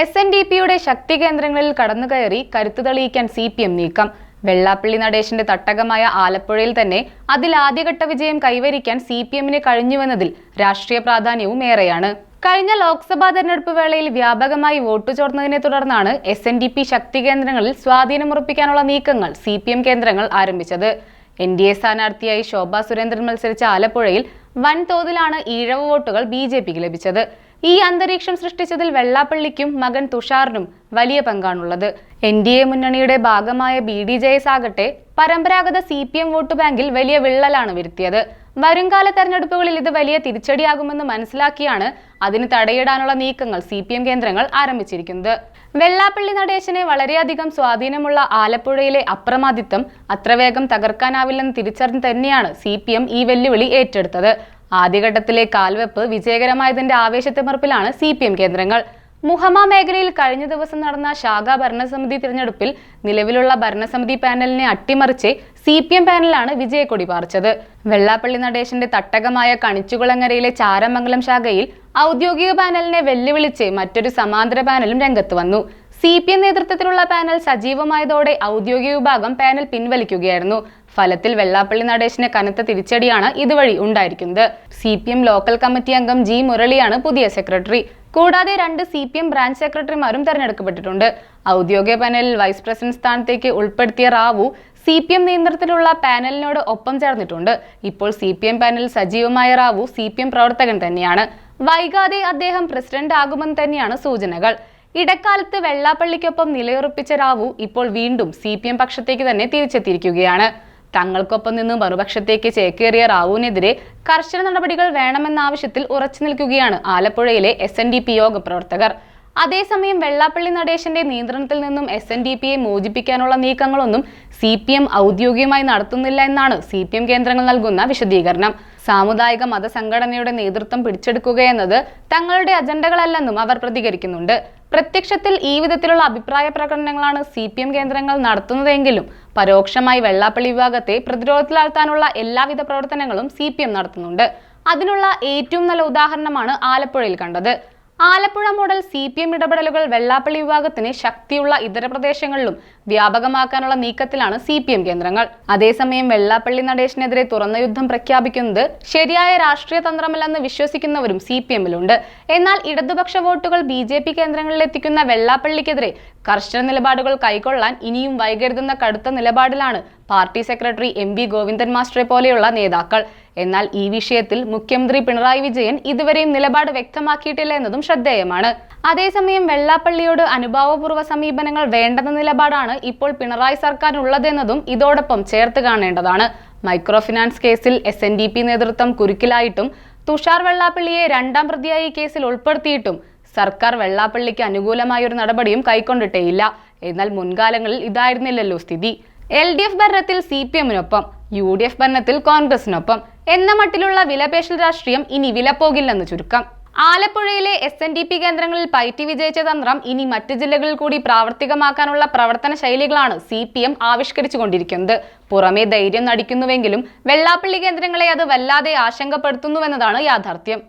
SNDPയുടെ ശക്തി കേന്ദ്രങ്ങളിൽ കടന്നുകയറി കരുത്തു തെളിയിക്കാൻ CPM നീക്കം. വെള്ളാപ്പള്ളി നടേശന്റെ തട്ടകമായ ആലപ്പുഴയിൽ തന്നെ ആദ്യഘട്ട വിജയം കൈവരിക്കാൻ CPMന് കഴിഞ്ഞുവെന്നതിൽ രാഷ്ട്രീയ പ്രാധാന്യവും ഏറെയാണ്. കഴിഞ്ഞ ലോക്സഭാ തെരഞ്ഞെടുപ്പ് വേളയിൽ വ്യാപകമായി വോട്ടു ചോർന്നതിനെ തുടർന്നാണ് SNDP ശക്തി കേന്ദ്രങ്ങളിൽ സ്വാധീനമുറപ്പിക്കാനുള്ള നീക്കങ്ങൾ CPM കേന്ദ്രങ്ങൾ ആരംഭിച്ചത്. NDA സ്ഥാനാർത്ഥിയായി ശോഭാ സുരേന്ദ്രൻ മത്സരിച്ച ആലപ്പുഴയിൽ വൻതോതിലാണ് ഈഴവ വോട്ടുകൾ BJPക്ക് ലഭിച്ചത്. ഈ അന്തരീക്ഷം സൃഷ്ടിച്ചതിൽ വെള്ളാപ്പള്ളിക്കും മകൻ തുഷാറിനും വലിയ പങ്കാണുള്ളത്. NDA മുന്നണിയുടെ ഭാഗമായ BDJS ആകട്ടെ പരമ്പരാഗത CPM വോട്ട് ബാങ്കിൽ വലിയ വിള്ളലാണ് വരുത്തിയത്. വരുംകാല തെരഞ്ഞെടുപ്പുകളിൽ ഇത് വലിയ തിരിച്ചടിയാകുമെന്ന് മനസ്സിലാക്കിയാണ് അതിന് തടയിടാനുള്ള നീക്കങ്ങൾ CPM കേന്ദ്രങ്ങൾ ആരംഭിച്ചിരിക്കുന്നത്. വെള്ളാപ്പള്ളി നടേശനെ വളരെയധികം സ്വാധീനമുള്ള ആലപ്പുഴയിലെ അപ്രമാദിത്വം അത്ര വേഗം തകർക്കാനാവില്ലെന്ന് തിരിച്ചറിഞ്ഞ് തന്നെയാണ് CPM ഈ വെല്ലുവിളി ഏറ്റെടുത്തത്. ആദ്യഘട്ടത്തിലെ കാൽവെപ്പ് വിജയകരമായതിന്റെ ആവേശത്തിമർപ്പിലാണ് CPM കേന്ദ്രങ്ങൾ. മുഹമ്മ മേഖലയിൽ കഴിഞ്ഞ ദിവസം നടന്ന ശാഖാ ഭരണസമിതി തിരഞ്ഞെടുപ്പിൽ നിലവിലുള്ള ഭരണസമിതി പാനലിനെ അട്ടിമറിച്ച് CPM പാനലാണ് വിജയക്കൊടി പാറിച്ചത്. വെള്ളാപ്പള്ളി നടേശന്റെ തട്ടകമായ കണിച്ചുകുളങ്ങരയിലെ ചാരമംഗലം ശാഖയിൽ ഔദ്യോഗിക പാനലിനെ വെല്ലുവിളിച്ച് മറ്റൊരു സമാന്തര പാനലും രംഗത്ത് വന്നു. CPM നേതൃത്വത്തിലുള്ള പാനൽ സജീവമായതോടെ ഔദ്യോഗിക വിഭാഗം പാനൽ പിൻവലിക്കുകയായിരുന്നു. ഫലത്തിൽ വെള്ളാപ്പള്ളി നടേശന് കനത്ത തിരിച്ചടിയാണ് ഇതുവഴി ഉണ്ടായിരിക്കുന്നത്. CPM ലോക്കൽ കമ്മിറ്റി അംഗം G മുരളിയാണ് പുതിയ സെക്രട്ടറി. കൂടാതെ 2 CPM ബ്രാഞ്ച് സെക്രട്ടറിമാരും തെരഞ്ഞെടുക്കപ്പെട്ടിട്ടുണ്ട്. ഔദ്യോഗിക പാനലിൽ വൈസ് പ്രസിഡന്റ് സ്ഥാനത്തേക്ക് ഉൾപ്പെടുത്തിയ റാവു CPM നിയന്ത്രണത്തിലുള്ള പാനലിനോട് ഒപ്പം ചേർന്നിട്ടുണ്ട്. ഇപ്പോൾ CPM പാനലിൽ സജീവമായ റാവു CPM പ്രവർത്തകൻ തന്നെയാണ്. വൈകാതെ അദ്ദേഹം പ്രസിഡന്റ് ആകുമെന്ന് തന്നെയാണ് സൂചനകൾ. ഇടക്കാലത്ത് വെള്ളാപ്പള്ളിക്കൊപ്പം നിലയുറപ്പിച്ച റാവു ഇപ്പോൾ വീണ്ടും CPM പക്ഷത്തേക്ക് തന്നെ തിരിച്ചെത്തിയിരിക്കുകയാണ്. തങ്ങൾക്കൊപ്പം നിന്ന് മറുപക്ഷത്തേക്ക് ചേക്കേറിയ റാവുവിനെതിരെ കർശന നടപടികൾ വേണമെന്ന ആവശ്യത്തിൽ ഉറച്ചു നിൽക്കുകയാണ് ആലപ്പുഴയിലെ SNDP യോഗ പ്രവർത്തകർ. അതേസമയം വെള്ളാപ്പള്ളി നടേശന്റെ നിയന്ത്രണത്തിൽ നിന്നും SNDPയെ മോചിപ്പിക്കാനുള്ള നീക്കങ്ങളൊന്നും CPM ഔദ്യോഗികമായി നടത്തുന്നില്ല എന്നാണ് CPM കേന്ദ്രങ്ങൾ നൽകുന്ന വിശദീകരണം. സാമുദായിക മതസംഘടനയുടെ നേതൃത്വം പിടിച്ചെടുക്കുകയെന്നത് തങ്ങളുടെ അജണ്ടകളല്ലെന്നും അവർ പ്രതികരിക്കുന്നുണ്ട്. പ്രത്യക്ഷത്തിൽ ഈ വിധത്തിലുള്ള അഭിപ്രായ പ്രകടനങ്ങളാണ് CPM കേന്ദ്രങ്ങൾ നടത്തുന്നതെങ്കിലും പരോക്ഷമായി വെള്ളാപ്പള്ളി വിഭാഗത്തെ പ്രതിരോധത്തിലാഴ്ത്താനുള്ള എല്ലാവിധ പ്രവർത്തനങ്ങളും CPM നടത്തുന്നുണ്ട്. അതിനുള്ള ഏറ്റവും നല്ല ഉദാഹരണമാണ് ആലപ്പുഴയിൽ കണ്ടത്. ആലപ്പുഴ മോഡൽ CPM ഇടപെടലുകൾ വെള്ളാപ്പള്ളി വിഭാഗത്തിന് ശക്തിയുള്ള ഇതര പ്രദേശങ്ങളിലും വ്യാപകമാക്കാനുള്ള നീക്കത്തിലാണ് CPM കേന്ദ്രങ്ങൾ. അതേസമയം വെള്ളാപ്പള്ളി നടേശനെതിരെ തുറന്ന യുദ്ധം പ്രഖ്യാപിക്കുന്നത് ശരിയായ രാഷ്ട്രീയ തന്ത്രമല്ലെന്ന് വിശ്വസിക്കുന്നവരും CPMലുണ്ട്. എന്നാൽ ഇടതുപക്ഷ വോട്ടുകൾ BJP കേന്ദ്രങ്ങളിൽ എത്തിക്കുന്ന വെള്ളാപ്പള്ളിക്കെതിരെ കർശന നിലപാടുകൾ കൈക്കൊള്ളാൻ ഇനിയും വൈകരുതെന്ന കടുത്ത നിലപാടിലാണ് പാർട്ടി സെക്രട്ടറി MV ഗോവിന്ദൻ മാസ്റ്ററെ പോലെയുള്ള നേതാക്കൾ. എന്നാൽ ഈ വിഷയത്തിൽ മുഖ്യമന്ത്രി പിണറായി വിജയൻ ഇതുവരെയും നിലപാട് വ്യക്തമാക്കിയിട്ടില്ല എന്നതും ശ്രദ്ധേയമാണ്. അതേസമയം വെള്ളാപ്പള്ളിയോട് അനുഭാവപൂർവ്വ സമീപനങ്ങൾ വേണ്ടെന്ന നിലപാടാണ് ഇപ്പോൾ പിണറായി സർക്കാരിനുള്ളതെന്നതും ഇതോടൊപ്പം ചേർത്ത് കാണേണ്ടതാണ്. മൈക്രോ ഫിനാൻസ് കേസിൽ SNDP നേതൃത്വം കുരുക്കിലായിട്ടും തുഷാർ വെള്ളാപ്പള്ളിയെ 2ാം പ്രതിയായി കേസിൽ ഉൾപ്പെടുത്തിയിട്ടും സർക്കാർ വെള്ളാപ്പള്ളിക്ക് അനുകൂലമായൊരു നടപടിയും കൈക്കൊണ്ടിട്ടേയില്ല. എന്നാൽ മുൻകാലങ്ങളിൽ ഇതായിരുന്നില്ലല്ലോ സ്ഥിതി. LDF ഭരണത്തിൽ CPMനൊപ്പം, UDF ഭരണത്തിൽ കോൺഗ്രസിനൊപ്പം എന്ന മട്ടിലുള്ള വിലപേശൽ രാഷ്ട്രീയം ഇനി വിലപ്പോകില്ലെന്ന് ചുരുക്കം. ആലപ്പുഴയിലെ SNDP കേന്ദ്രങ്ങളിൽ പയറ്റി വിജയിച്ച തന്ത്രം ഇനി മറ്റ് ജില്ലകളിൽ കൂടി പ്രാവർത്തികമാക്കാനുള്ള പ്രവർത്തന ശൈലികളാണ് CPM ആവിഷ്കരിച്ചുകൊണ്ടിരിക്കുന്നത്. പുറമേ ധൈര്യം നടിക്കുന്നുവെങ്കിലും വെള്ളാപ്പള്ളി കേന്ദ്രങ്ങളെ അത് വല്ലാതെ ആശങ്കപ്പെടുത്തുന്നുവെന്നതാണ് യാഥാർത്ഥ്യം.